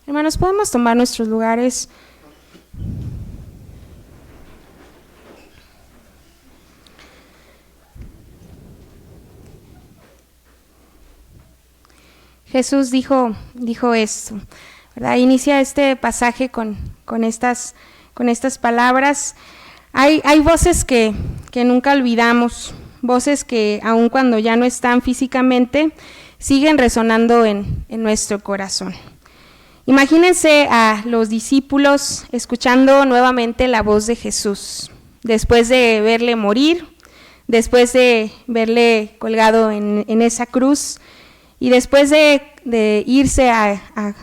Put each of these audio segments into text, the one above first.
Hermanos, podemos tomar nuestros lugares. Jesús dijo esto, ¿verdad? Inicia este pasaje con estas palabras. Hay voces que nunca olvidamos, voces que aun cuando ya no están físicamente, siguen resonando en nuestro corazón. Imagínense a los discípulos escuchando nuevamente la voz de Jesús, después de verle morir, después de verle colgado en esa cruz, y después de irse a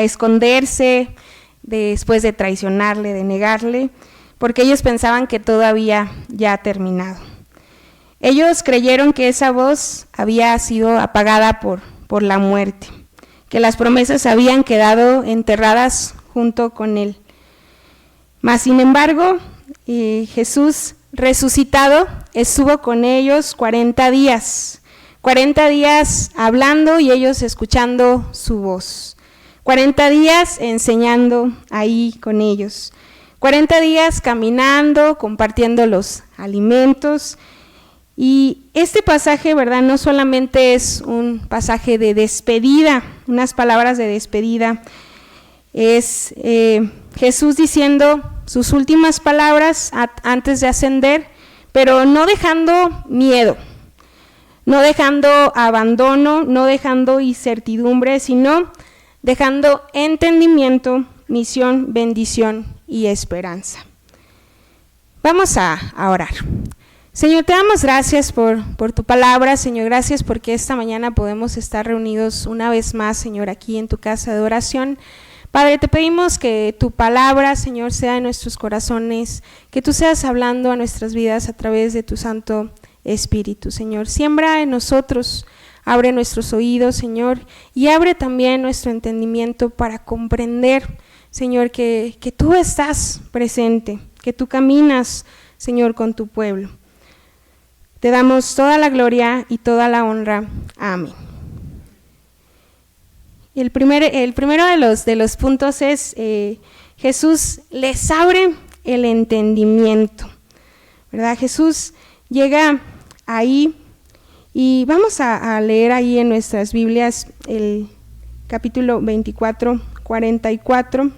esconderse, después de traicionarle, de negarle, porque ellos pensaban que todo había ya terminado. Ellos creyeron que esa voz había sido apagada por la muerte, que las promesas habían quedado enterradas junto con él. Mas, sin embargo, Jesús resucitado estuvo con ellos 40 días hablando y ellos escuchando su voz. 40 días enseñando ahí con ellos. 40 días caminando, compartiendo los alimentos. Y este pasaje, ¿verdad? No solamente es un pasaje de despedida, unas palabras de despedida. Es Jesús diciendo sus últimas palabras antes de ascender, pero no dejando miedo, no dejando abandono, no dejando incertidumbre, sino dejando entendimiento, misión, bendición y esperanza. Vamos a orar. Señor, te damos gracias por tu palabra, Señor, gracias porque esta mañana podemos estar reunidos una vez más, Señor, aquí en tu casa de oración. Padre, te pedimos que tu palabra, Señor, sea en nuestros corazones, que tú seas hablando a nuestras vidas a través de tu Santo Espíritu, Señor. Siembra en nosotros, abre nuestros oídos, Señor, y abre también nuestro entendimiento para comprender, Señor, que tú estás presente, que tú caminas, Señor, con tu pueblo. Te damos toda la gloria y toda la honra. Amén. El primero de los puntos es Jesús les abre el entendimiento, ¿verdad? Jesús llega ahí y vamos a leer ahí en nuestras Biblias el capítulo 24, 44.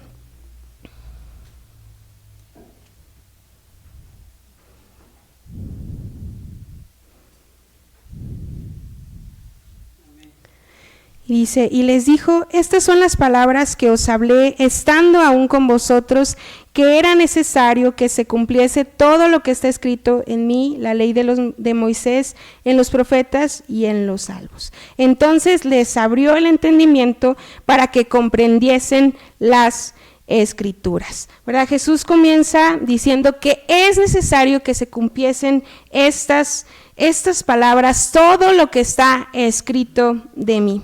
Dice, y les dijo, estas son las palabras que os hablé estando aún con vosotros, que era necesario que se cumpliese todo lo que está escrito en mí, la ley de Moisés, en los profetas y en los salmos. Entonces les abrió el entendimiento para que comprendiesen las escrituras, ¿verdad? Jesús comienza diciendo que es necesario que se cumpliesen estas palabras, todo lo que está escrito de mí.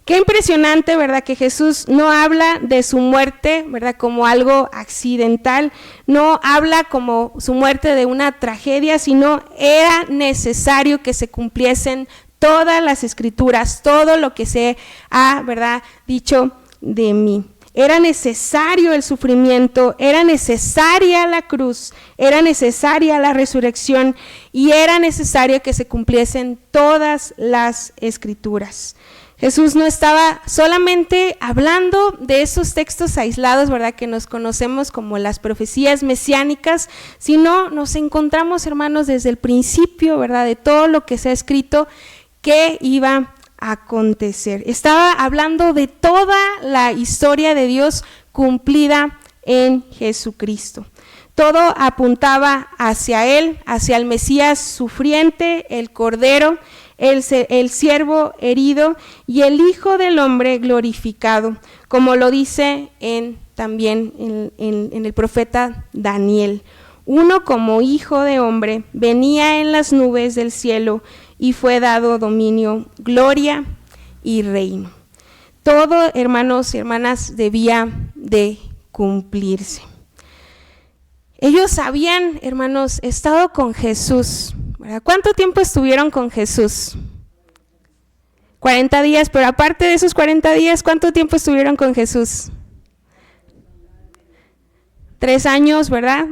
Qué impresionante, ¿verdad? Que Jesús no habla de su muerte, ¿verdad? Como algo accidental, no habla como su muerte de una tragedia, sino era necesario que se cumpliesen todas las escrituras, todo lo que se ha, ¿verdad?, dicho de mí. Era necesario el sufrimiento, era necesaria la cruz, era necesaria la resurrección y era necesario que se cumpliesen todas las escrituras. Jesús no estaba solamente hablando de esos textos aislados, ¿verdad?, que nos conocemos como las profecías mesiánicas, sino nos encontramos, hermanos, desde el principio, ¿verdad?, de todo lo que se ha escrito que iba a acontecer. Estaba hablando de toda la historia de Dios cumplida en Jesucristo. Todo apuntaba hacia Él, hacia el Mesías sufriente, el Cordero, el siervo herido y el Hijo del Hombre glorificado, como lo dice también en el profeta Daniel. Uno como hijo de hombre venía en las nubes del cielo y fue dado dominio, gloria y reino. Todo, hermanos y hermanas, debía de cumplirse. Ellos habían, hermanos, estado con Jesús, ¿verdad? ¿Cuánto tiempo estuvieron con Jesús? 40 días, pero aparte de esos 40 días, ¿cuánto tiempo estuvieron con Jesús? 3 años, ¿verdad?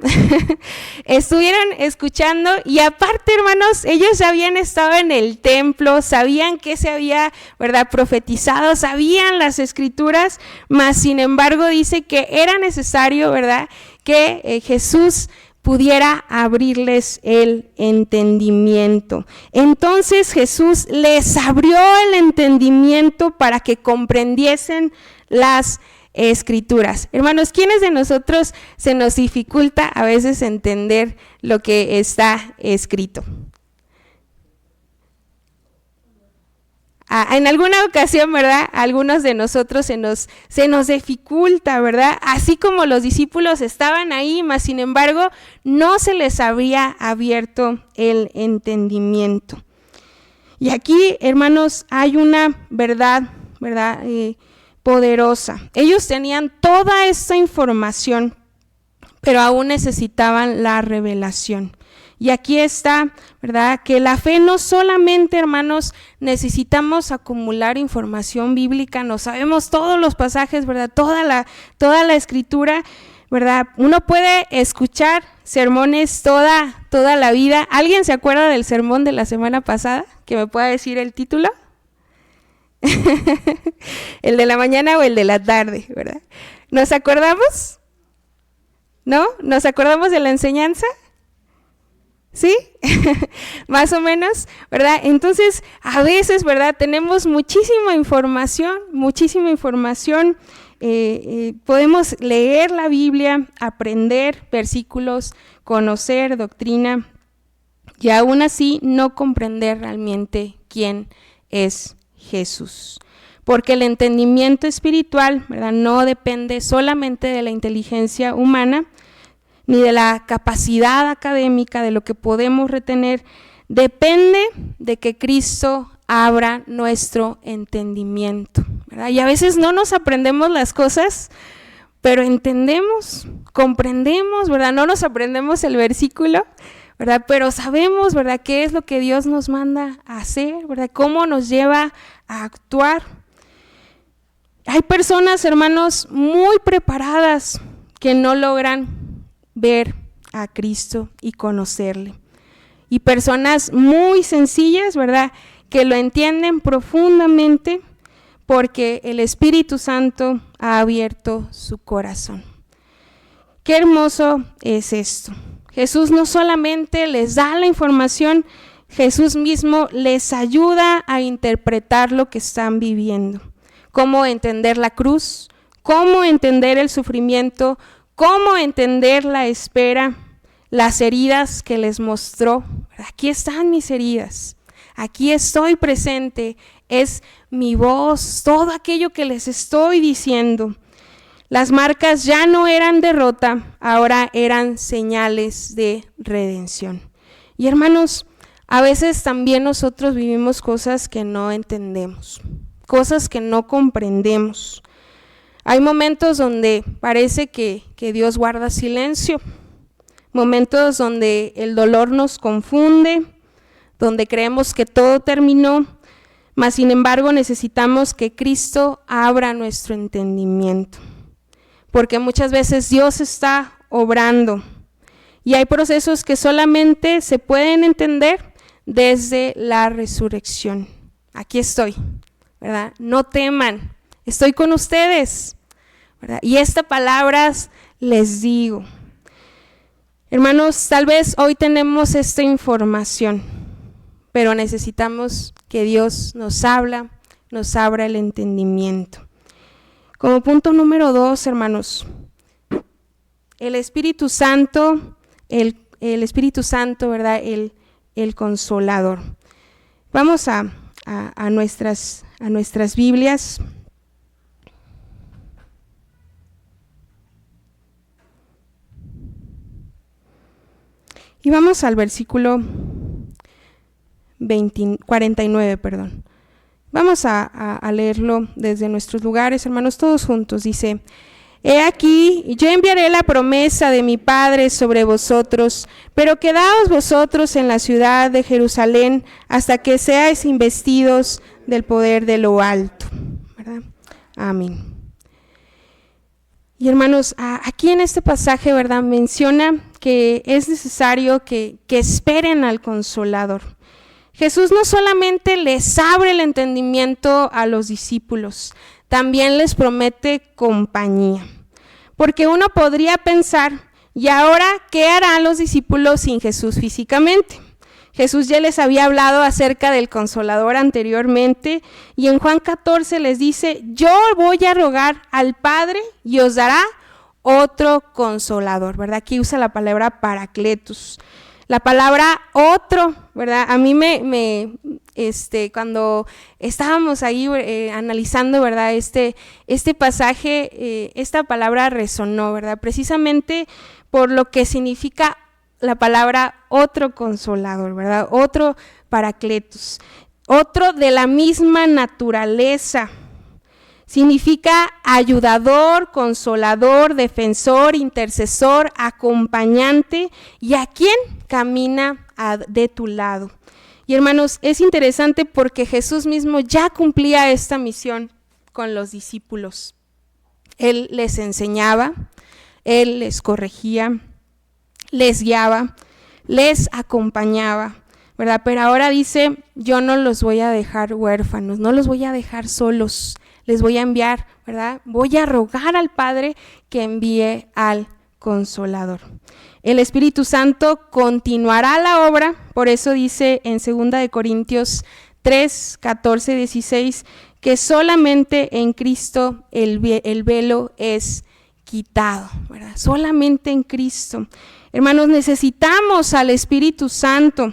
Estuvieron escuchando y aparte, hermanos, ellos habían estado en el templo, sabían que se había, ¿verdad?, profetizado, sabían las escrituras, mas sin embargo dice que era necesario, ¿verdad?, que Jesús pudiera abrirles el entendimiento. Entonces Jesús les abrió el entendimiento para que comprendiesen las escrituras. Hermanos, ¿quiénes de nosotros se nos dificulta a veces entender lo que está escrito? En alguna ocasión, ¿verdad? A algunos de nosotros se nos dificulta, ¿verdad? Así como los discípulos estaban ahí, mas sin embargo no se les había abierto el entendimiento. Y aquí, hermanos, hay una verdad, ¿verdad?, poderosa. Ellos tenían toda esta información, pero aún necesitaban la revelación. Y aquí está, ¿verdad?, que la fe no solamente, hermanos, necesitamos acumular información bíblica, no sabemos todos los pasajes, ¿verdad?, toda la escritura, ¿verdad? Uno puede escuchar sermones toda la vida. ¿Alguien se acuerda del sermón de la semana pasada? ¿Que me pueda decir el título? ¿El de la mañana o el de la tarde, verdad? ¿Nos acordamos? ¿No? ¿Nos acordamos de la enseñanza? ¿Sí? Más o menos, ¿verdad? Entonces, a veces, ¿verdad?, tenemos muchísima información, podemos leer la Biblia, aprender versículos, conocer doctrina, y aún así no comprender realmente quién es Jesús. Porque el entendimiento espiritual, ¿verdad?, no depende solamente de la inteligencia humana, ni de la capacidad académica, de lo que podemos retener, depende de que Cristo abra nuestro entendimiento, ¿verdad? Y a veces no nos aprendemos las cosas, pero entendemos, comprendemos, ¿verdad? No nos aprendemos el versículo, ¿verdad?, pero sabemos, ¿verdad?, qué es lo que Dios nos manda a hacer, ¿verdad?, cómo nos lleva a actuar. Hay personas, hermanos, muy preparadas que no logran ver a Cristo y conocerle. Y personas muy sencillas, ¿verdad?, que lo entienden profundamente porque el Espíritu Santo ha abierto su corazón. Qué hermoso es esto. Jesús no solamente les da la información, Jesús mismo les ayuda a interpretar lo que están viviendo. Cómo entender la cruz, cómo entender el sufrimiento, cómo entender la espera, las heridas que les mostró. Aquí están mis heridas, aquí estoy presente, es mi voz, todo aquello que les estoy diciendo. Las marcas ya no eran derrota, ahora eran señales de redención. Y hermanos, a veces también nosotros vivimos cosas que no entendemos, cosas que no comprendemos. Hay momentos donde parece que Dios guarda silencio, momentos donde el dolor nos confunde, donde creemos que todo terminó, mas sin embargo necesitamos que Cristo abra nuestro entendimiento, porque muchas veces Dios está obrando y hay procesos que solamente se pueden entender desde la resurrección. Aquí estoy, ¿verdad? No teman, estoy con ustedes, ¿verdad? Y estas palabras les digo. Hermanos, tal vez hoy tenemos esta información, pero necesitamos que Dios nos abra el entendimiento. Como punto número 2, hermanos, el Espíritu Santo, el Espíritu Santo, ¿verdad? El Consolador. Vamos a nuestras Biblias. Y vamos al versículo 49, perdón. Vamos a leerlo desde nuestros lugares, hermanos, todos juntos. Dice: He aquí, yo enviaré la promesa de mi Padre sobre vosotros, pero quedaos vosotros en la ciudad de Jerusalén hasta que seáis investidos del poder de lo alto, ¿verdad? Amén. Y hermanos, aquí en este pasaje, ¿verdad?, menciona que es necesario que esperen al Consolador. Jesús no solamente les abre el entendimiento a los discípulos, también les promete compañía. Porque uno podría pensar, ¿y ahora qué harán los discípulos sin Jesús físicamente? Jesús ya les había hablado acerca del Consolador anteriormente y en Juan 14 les dice, yo voy a rogar al Padre y os dará otro Consolador, ¿verdad? Aquí usa la palabra Paracletos. La palabra otro, ¿verdad? A mí cuando estábamos ahí analizando, ¿verdad?, este pasaje, esta palabra resonó, ¿verdad? Precisamente por lo que significa la palabra otro Consolador, ¿verdad? Otro Paracletos, otro de la misma naturaleza. Significa ayudador, consolador, defensor, intercesor, acompañante y a quien camina de tu lado. Y hermanos, es interesante porque Jesús mismo ya cumplía esta misión con los discípulos. Él les enseñaba, Él les corregía, les guiaba, les acompañaba, ¿verdad? Pero ahora dice, yo no los voy a dejar huérfanos, no los voy a dejar solos, les voy a enviar, ¿verdad? Voy a rogar al Padre que envíe al Consolador. El Espíritu Santo continuará la obra, por eso dice en 2 Corintios 3, 14, 16, que solamente en Cristo el velo es quitado, ¿verdad? Solamente en Cristo. Hermanos, necesitamos al Espíritu Santo.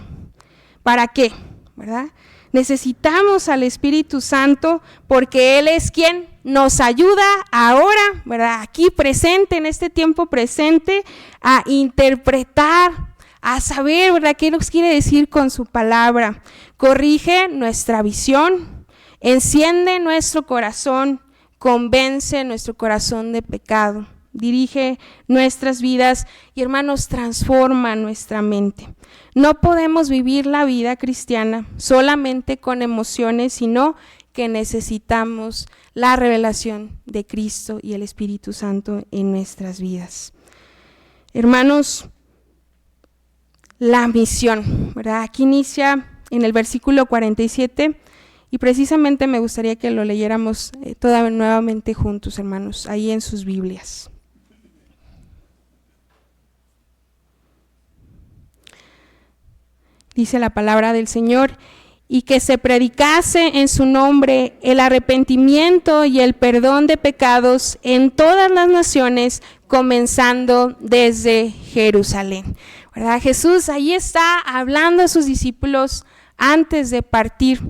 ¿Para qué? ¿Verdad? Necesitamos al Espíritu Santo porque Él es quien nos ayuda ahora, ¿verdad?, aquí presente, en este tiempo presente, a interpretar, a saber, ¿verdad?, qué nos quiere decir con su palabra. Corrige nuestra visión, enciende nuestro corazón, convence nuestro corazón de pecado, dirige nuestras vidas y, hermanos, transforma nuestra mente. No podemos vivir la vida cristiana solamente con emociones, sino que necesitamos la revelación de Cristo y el Espíritu Santo en nuestras vidas. Hermanos, la misión, ¿verdad? Aquí inicia en el versículo 47 y precisamente me gustaría que lo leyéramos nuevamente juntos, hermanos, ahí en sus Biblias. Dice la palabra del Señor, y que se predicase en su nombre el arrepentimiento y el perdón de pecados en todas las naciones, comenzando desde Jerusalén. ¿Verdad? Jesús ahí está hablando a sus discípulos antes de partir,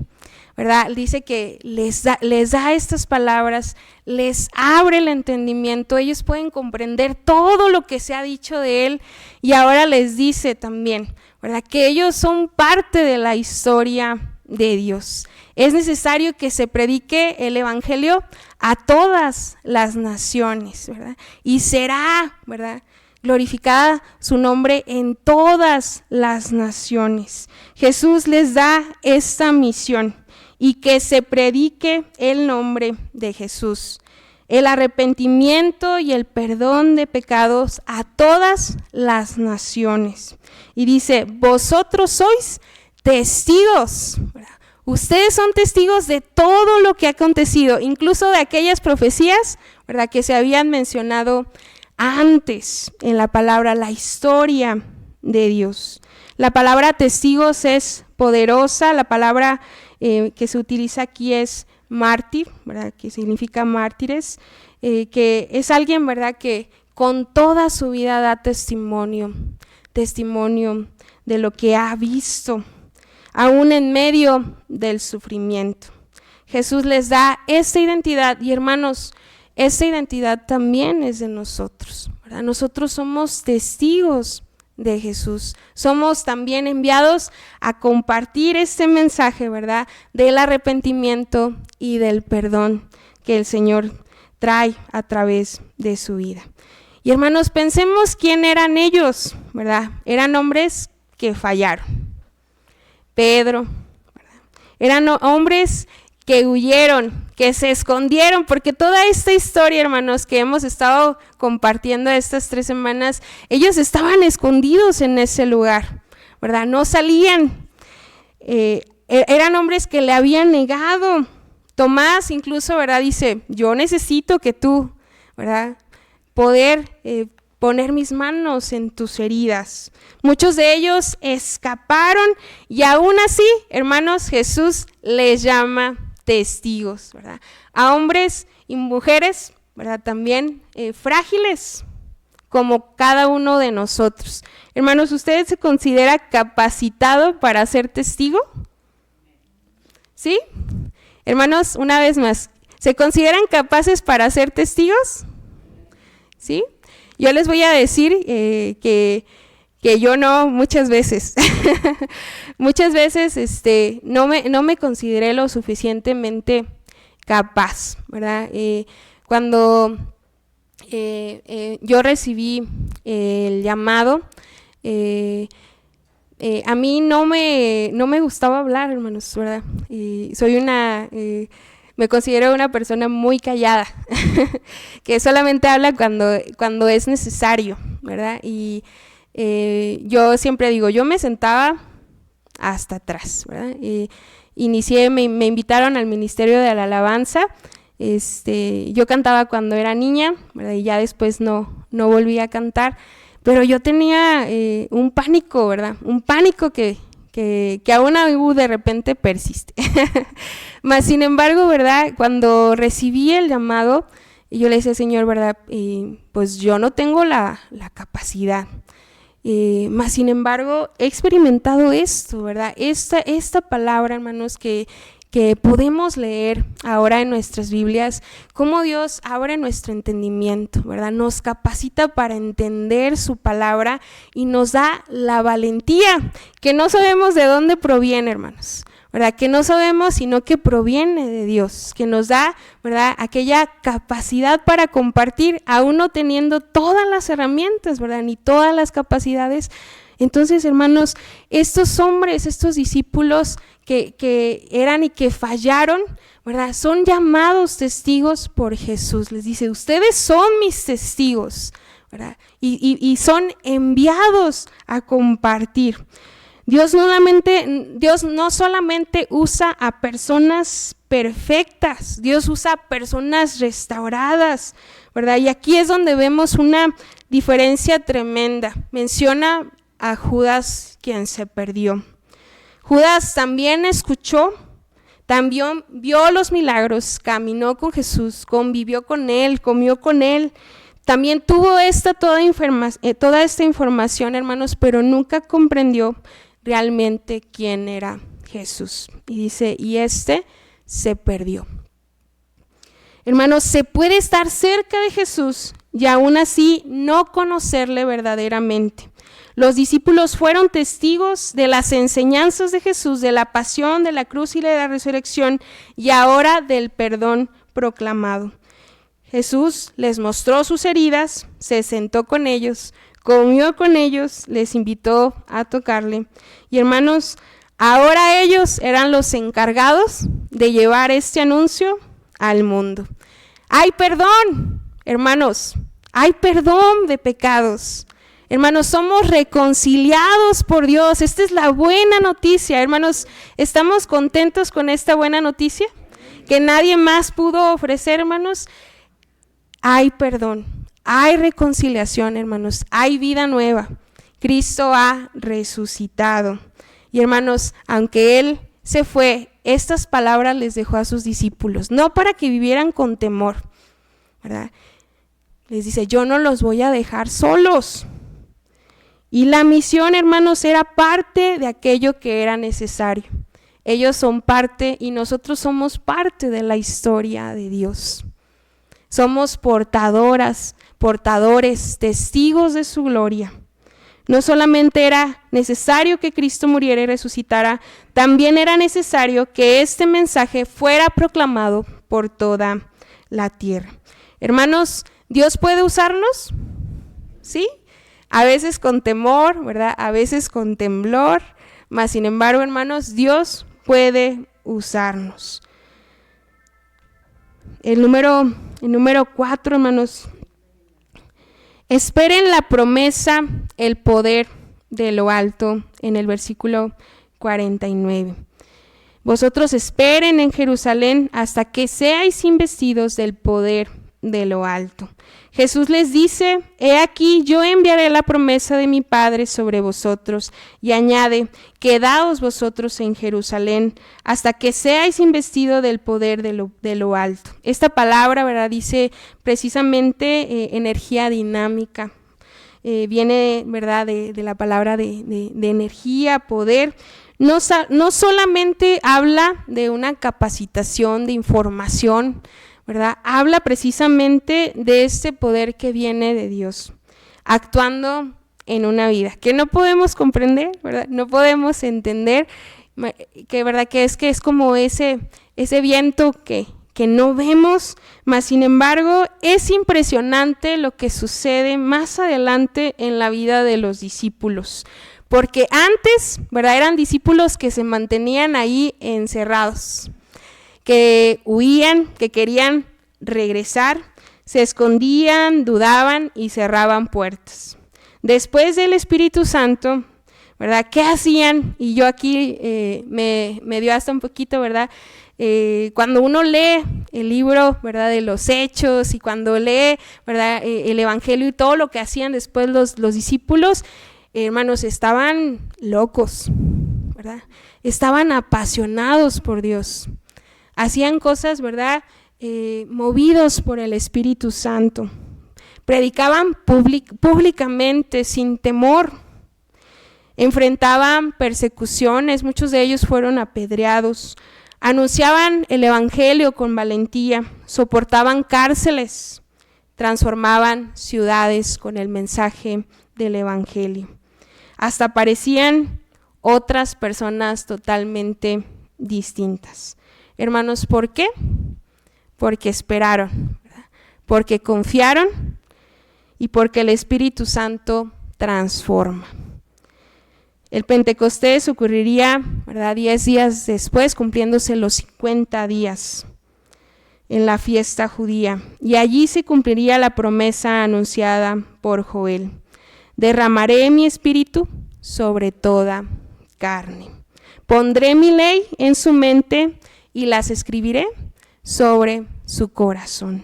¿verdad? Dice que les da estas palabras, les abre el entendimiento, ellos pueden comprender todo lo que se ha dicho de Él y ahora les dice también, ¿verdad?, que ellos son parte de la historia de Dios. Es necesario que se predique el evangelio a todas las naciones, ¿verdad? Y será, ¿verdad?, glorificada su nombre en todas las naciones. Jesús les da esta misión y que se predique el nombre de Jesús, el arrepentimiento y el perdón de pecados a todas las naciones. Y dice, vosotros sois testigos, ¿verdad? Ustedes son testigos de todo lo que ha acontecido, incluso de aquellas profecías, ¿verdad?, que se habían mencionado antes en la palabra, la historia de Dios. La palabra testigos es poderosa, la palabra que se utiliza aquí es mártir, ¿verdad?, que significa mártires, que es alguien, ¿verdad?, que con toda su vida da testimonio de lo que ha visto, aún en medio del sufrimiento. Jesús les da esta identidad y, hermanos, esta identidad también es de nosotros, ¿verdad? Nosotros somos testigos de Jesús, somos también enviados a compartir este mensaje, ¿verdad?, del arrepentimiento y del perdón que el Señor trae a través de su vida. Y hermanos, pensemos quién eran ellos, ¿verdad? Eran hombres que fallaron. Pedro, ¿verdad? Eran hombres que huyeron, que se escondieron, porque toda esta historia, hermanos, que hemos estado compartiendo estas 3 semanas, ellos estaban escondidos en ese lugar, ¿verdad? No salían, eran hombres que le habían negado. Tomás incluso, ¿verdad? Dice, yo necesito que tú, ¿verdad? Poder poner mis manos en tus heridas. Muchos de ellos escaparon y aún así, hermanos, Jesús les llama testigos, ¿verdad? A hombres y mujeres, ¿verdad? También frágiles, como cada uno de nosotros. Hermanos, ¿usted se considera capacitado para ser testigo? ¿Sí? Hermanos, una vez más, ¿se consideran capaces para ser testigos? ¿Sí? Yo les voy a decir que yo no, muchas veces. Muchas veces no me consideré lo suficientemente capaz, ¿verdad? Cuando yo recibí el llamado, a mí no me gustaba hablar, hermanos, ¿verdad? Me considero una persona muy callada, que solamente habla cuando es necesario, ¿verdad? Y yo siempre digo, yo me sentaba hasta atrás, ¿verdad? Me invitaron al Ministerio de la Alabanza. Yo cantaba cuando era niña, ¿verdad? Y ya después no volví a cantar, pero yo tenía un pánico, ¿verdad? Un pánico que aún de repente persiste. Mas, sin embargo, ¿verdad? Cuando recibí el llamado, yo le decía, Señor, ¿verdad? Pues yo no tengo la capacidad. Mas, sin embargo, he experimentado esto, ¿verdad? Esta palabra, hermanos, que podemos leer ahora en nuestras Biblias, cómo Dios abre nuestro entendimiento, ¿verdad? Nos capacita para entender su palabra y nos da la valentía, que no sabemos de dónde proviene, hermanos, ¿verdad? Que no sabemos, sino que proviene de Dios, que nos da, ¿verdad? Aquella capacidad para compartir, aún no teniendo todas las herramientas, ¿verdad? Ni todas las capacidades. Entonces, hermanos, estos hombres, estos discípulos que eran y que fallaron, ¿verdad? Son llamados testigos por Jesús. Les dice, ustedes son mis testigos, ¿verdad? Y son enviados a compartir. Dios no solamente usa a personas perfectas, Dios usa a personas restauradas, ¿verdad? Y aquí es donde vemos una diferencia tremenda. Menciona a Judas, quien se perdió. Judas también escuchó, también vio los milagros, caminó con Jesús, convivió con él, comió con él, también tuvo toda esta información, hermanos, pero nunca comprendió realmente quién era Jesús. Y dice, y se perdió. Hermanos, se puede estar cerca de Jesús y aún así no conocerle verdaderamente. Los discípulos fueron testigos de las enseñanzas de Jesús, de la pasión, de la cruz y de la resurrección, y ahora del perdón proclamado. Jesús les mostró sus heridas, se sentó con ellos, comió con ellos, les invitó a tocarle. Y hermanos, ahora ellos eran los encargados de llevar este anuncio al mundo. ¡Hay perdón, hermanos! ¡Hay perdón de pecados! Hermanos, somos reconciliados por Dios. Esta es la buena noticia. Hermanos, ¿estamos contentos con esta buena noticia? Que nadie más pudo ofrecer, hermanos. Hay perdón, hay reconciliación, hermanos, hay vida nueva. Cristo ha resucitado. Y hermanos, aunque Él se fue, estas palabras les dejó a sus discípulos, no para que vivieran con temor, ¿verdad? Les dice, yo no los voy a dejar solos. Y la misión, hermanos, era parte de aquello que era necesario. Ellos son parte y nosotros somos parte de la historia de Dios. Somos portadores, testigos de su gloria. No solamente era necesario que Cristo muriera y resucitara, también era necesario que este mensaje fuera proclamado por toda la tierra. Hermanos, ¿Dios puede usarnos? ¿Sí? A veces con temor, ¿verdad? A veces con temblor, mas sin embargo, hermanos, Dios puede usarnos. el número 4, hermanos. Esperen la promesa, el poder de lo alto, en el versículo 49. Vosotros esperen en Jerusalén hasta que seáis investidos del poder de lo alto. Jesús les dice: he aquí, yo enviaré la promesa de mi Padre sobre vosotros, y añade: quedaos vosotros en Jerusalén hasta que seáis investidos del poder de lo alto. Esta palabra, ¿verdad?, dice precisamente energía dinámica. Viene, ¿verdad?, de la palabra de energía, poder. No solamente habla de una capacitación, de información, ¿verdad? Habla precisamente de este poder que viene de Dios, actuando en una vida, que no podemos comprender, ¿verdad? No podemos entender, que verdad que es como ese viento que no vemos, mas sin embargo es impresionante lo que sucede más adelante en la vida de los discípulos. Porque antes, ¿verdad?, eran discípulos que se mantenían ahí encerrados, que huían, que querían regresar, se escondían, dudaban y cerraban puertas. Después del Espíritu Santo, ¿verdad?, ¿qué hacían? Y yo aquí me dio hasta un poquito, ¿verdad? Cuando uno lee el libro, ¿verdad?, de los Hechos, y cuando lee, ¿verdad?, el Evangelio y todo lo que hacían después los discípulos, hermanos, estaban locos, ¿verdad? Estaban apasionados por Dios. Hacían cosas, ¿verdad?, movidos por el Espíritu Santo. Predicaban públicamente, sin temor. Enfrentaban persecuciones, muchos de ellos fueron apedreados. Anunciaban el Evangelio con valentía, soportaban cárceles, transformaban ciudades con el mensaje del Evangelio. Hasta parecían otras personas totalmente distintas. Hermanos, ¿por qué? Porque esperaron, ¿verdad?, porque confiaron y porque el Espíritu Santo transforma. El Pentecostés ocurriría, ¿verdad?, 10 días después, cumpliéndose los 50 días en la fiesta judía. Y allí se cumpliría la promesa anunciada por Joel: derramaré mi espíritu sobre toda carne. Pondré mi ley en su mente y las escribiré sobre su corazón.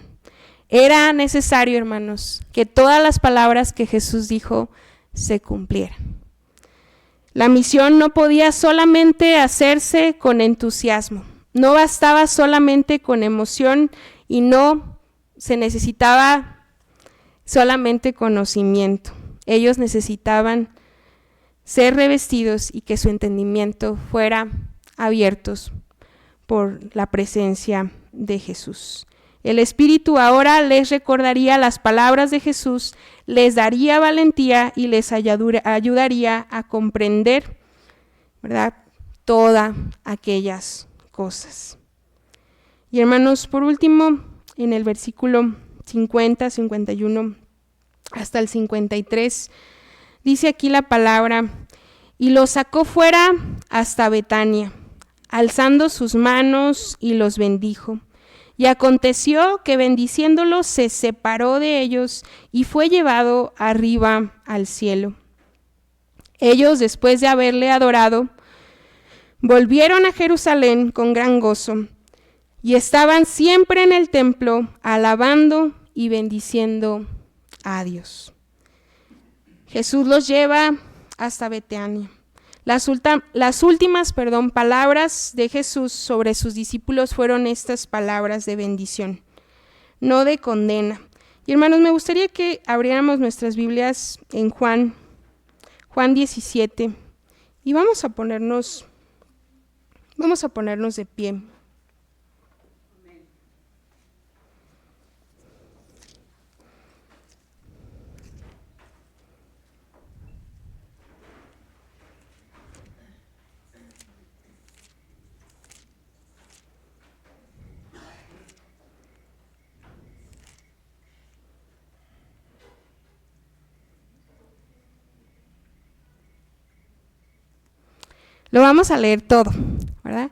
Era necesario, hermanos, que todas las palabras que Jesús dijo se cumplieran. La misión no podía solamente hacerse con entusiasmo, no bastaba solamente con emoción y no se necesitaba solamente conocimiento. Ellos necesitaban ser revestidos y que su entendimiento fuera abiertos por la presencia de Jesús. El Espíritu ahora les recordaría las palabras de Jesús, les daría valentía y les ayudaría a comprender, ¿verdad?, todas aquellas cosas. Y hermanos, por último, en el versículo 50, 51 hasta el 53, dice aquí la palabra: y los sacó fuera hasta Betania, alzando sus manos y los bendijo. Y aconteció que bendiciéndolos se separó de ellos y fue llevado arriba al cielo. Ellos, después de haberle adorado, volvieron a Jerusalén con gran gozo y estaban siempre en el templo alabando y bendiciendo a Dios. Jesús los lleva hasta Betania. Las últimas palabras de Jesús sobre sus discípulos fueron estas palabras de bendición, no de condena. Y hermanos, me gustaría que abriéramos nuestras Biblias en Juan 17, y vamos a ponernos de pie. Lo vamos a leer todo, ¿verdad?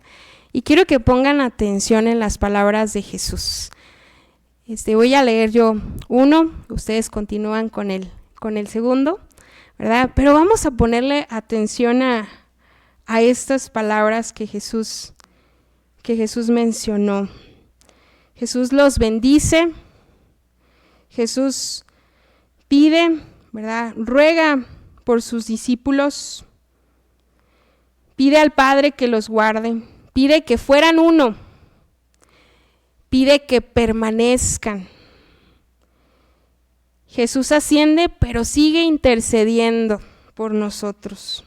Y quiero que pongan atención en las palabras de Jesús. Voy a leer yo uno, ustedes continúan con el segundo, ¿verdad? Pero vamos a ponerle atención a estas palabras que Jesús mencionó. Jesús los bendice, Jesús pide, ¿verdad? Ruega por sus discípulos, pide al Padre que los guarde, pide que fueran uno, pide que permanezcan. Jesús asciende, pero sigue intercediendo por nosotros.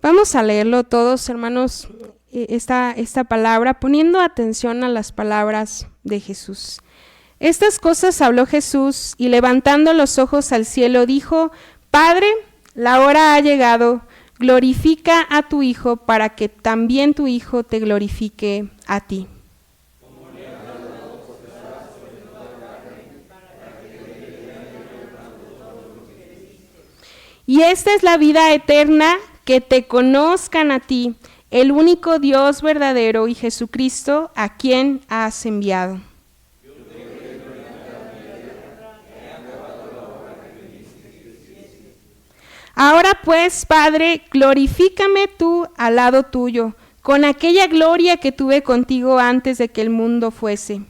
Vamos a leerlo todos, hermanos, esta palabra, poniendo atención a las palabras de Jesús. Estas cosas habló Jesús y levantando los ojos al cielo dijo: Padre, la hora ha llegado, glorifica a tu Hijo para que también tu Hijo te glorifique a ti. Y esta es la vida eterna, que te conozcan a ti, el único Dios verdadero, y Jesucristo, a quien has enviado. Ahora pues, Padre, glorifícame tú al lado tuyo, con aquella gloria que tuve contigo antes de que el mundo fuese.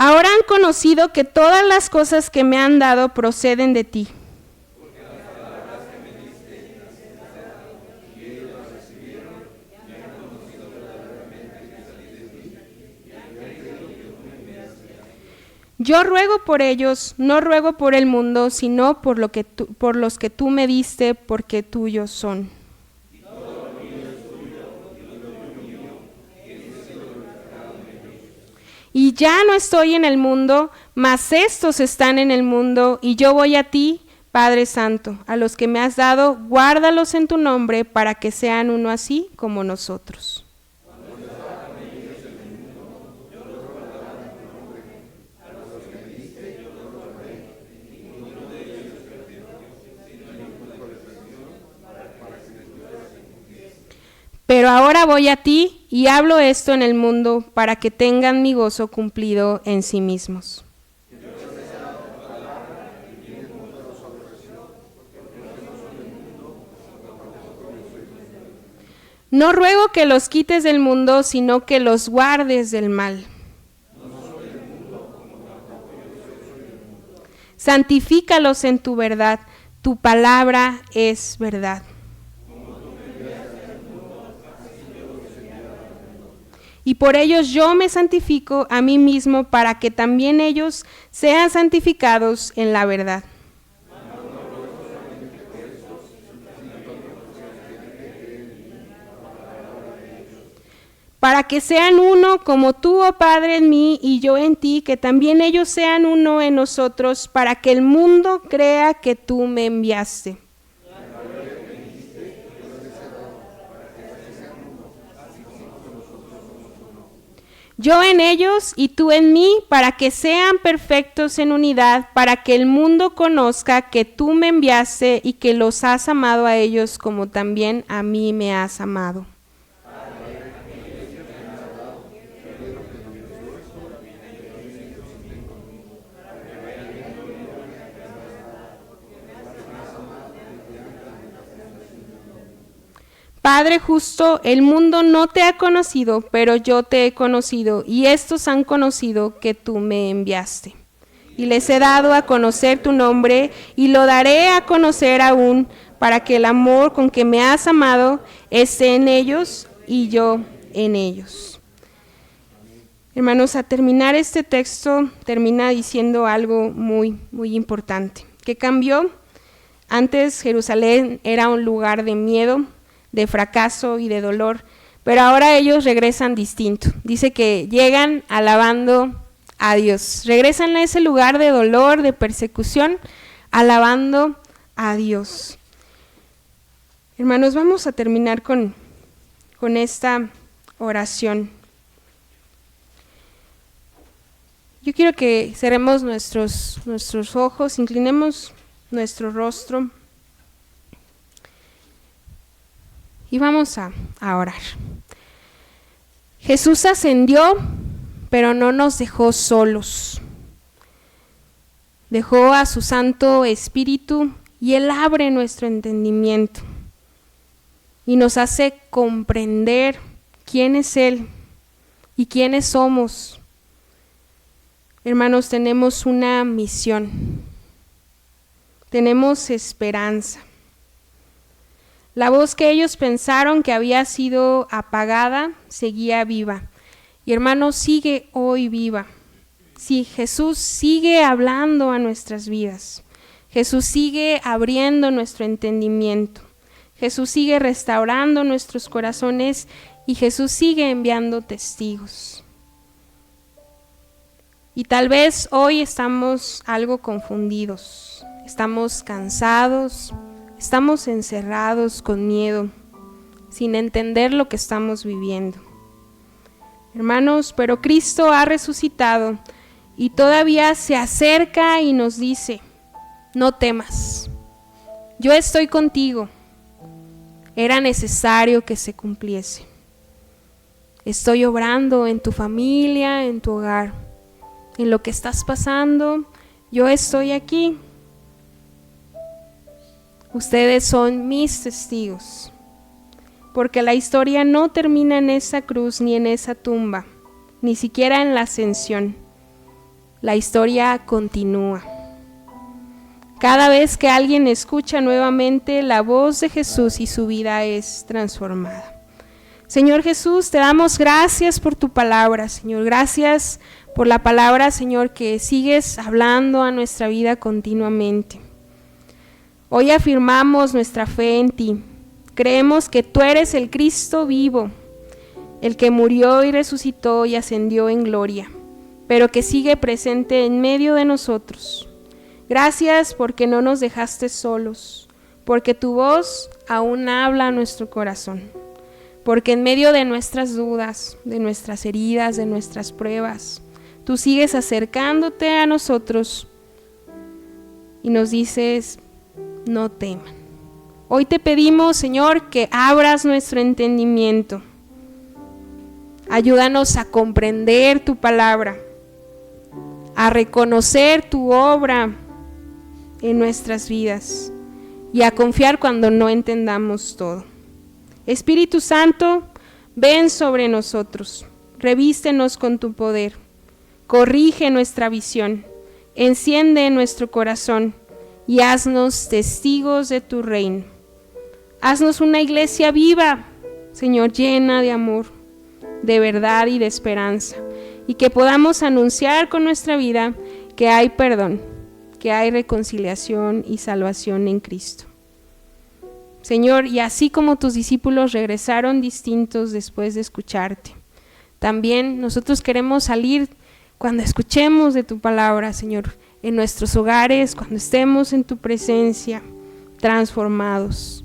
Ahora han conocido que todas las cosas que me han dado proceden de ti. Yo ruego por ellos, no ruego por el mundo, sino por los que tú me diste, porque tuyos son. Y ya no estoy en el mundo, mas estos están en el mundo, y yo voy a ti, Padre Santo. A los que me has dado, guárdalos en tu nombre, para que sean uno así como nosotros. Pero ahora voy a ti y hablo esto en el mundo para que tengan mi gozo cumplido en sí mismos. No ruego que los quites del mundo, sino que los guardes del mal. Santifícalos en tu verdad, tu palabra es verdad. Y por ellos yo me santifico a mí mismo, para que también ellos sean santificados en la verdad. Para que sean uno como tú, oh Padre, en mí y yo en ti, que también ellos sean uno en nosotros, para que el mundo crea que tú me enviaste. Yo en ellos y tú en mí, para que sean perfectos en unidad, para que el mundo conozca que tú me enviaste y que los has amado a ellos como también a mí me has amado. Padre justo, el mundo no te ha conocido, pero yo te he conocido, y estos han conocido que tú me enviaste. Y les he dado a conocer tu nombre, y lo daré a conocer aún, para que el amor con que me has amado esté en ellos y yo en ellos. Hermanos, a terminar este texto, termina diciendo algo muy, muy importante. ¿Qué cambió? Antes Jerusalén era un lugar de miedo, de fracaso y de dolor, pero ahora ellos regresan distinto. Dice que llegan alabando a Dios, regresan a ese lugar de dolor, de persecución, alabando a Dios. Hermanos, vamos a terminar con esta oración. Yo quiero que cerremos nuestros ojos, inclinemos nuestro rostro y vamos a orar. Jesús ascendió, pero no nos dejó solos. Dejó a su Santo Espíritu y Él abre nuestro entendimiento y nos hace comprender quién es Él y quiénes somos. Hermanos, tenemos una misión, tenemos esperanza. La voz que ellos pensaron que había sido apagada seguía viva. Y hermanos, sigue hoy viva. Sí, Jesús sigue hablando a nuestras vidas. Jesús sigue abriendo nuestro entendimiento. Jesús sigue restaurando nuestros corazones y Jesús sigue enviando testigos. Y tal vez hoy estamos algo confundidos, estamos cansados, estamos encerrados con miedo, sin entender lo que estamos viviendo. Hermanos, pero Cristo ha resucitado y todavía se acerca y nos dice: no temas, yo estoy contigo. Era necesario que se cumpliese. Estoy obrando en tu familia, en tu hogar, en lo que estás pasando, yo estoy aquí. Ustedes son mis testigos, porque la historia no termina en esa cruz ni en esa tumba, ni siquiera en la ascensión. La historia continúa. Cada vez que alguien escucha nuevamente la voz de Jesús y su vida es transformada. Señor Jesús, te damos gracias por tu palabra, Señor. Gracias por la palabra, Señor, que sigues hablando a nuestra vida continuamente. Hoy afirmamos nuestra fe en ti. Creemos que tú eres el Cristo vivo, el que murió y resucitó y ascendió en gloria, pero que sigue presente en medio de nosotros. Gracias porque no nos dejaste solos, porque tu voz aún habla a nuestro corazón, porque en medio de nuestras dudas, de nuestras heridas, de nuestras pruebas, tú sigues acercándote a nosotros y nos dices: no teman. Hoy te pedimos, Señor, que abras nuestro entendimiento. Ayúdanos a comprender tu palabra, a reconocer tu obra en nuestras vidas y a confiar cuando no entendamos todo. Espíritu Santo, ven sobre nosotros, revístenos con tu poder, corrige nuestra visión, enciende nuestro corazón y haznos testigos de tu reino. Haznos una iglesia viva, Señor, llena de amor, de verdad y de esperanza, y que podamos anunciar con nuestra vida que hay perdón, que hay reconciliación y salvación en Cristo. Señor, y así como tus discípulos regresaron distintos después de escucharte, también nosotros queremos salir cuando escuchemos de tu palabra, Señor, en nuestros hogares, cuando estemos en tu presencia, transformados,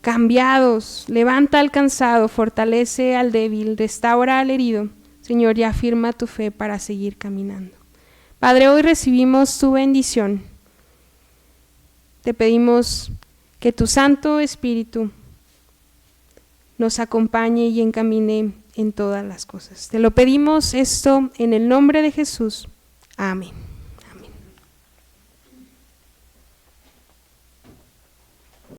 cambiados. Levanta al cansado, fortalece al débil, restaura al herido, Señor, y afirma tu fe para seguir caminando. Padre, hoy recibimos tu bendición. Te pedimos que tu Santo Espíritu nos acompañe y encamine en todas las cosas. Te lo pedimos esto en el nombre de Jesús. Amén.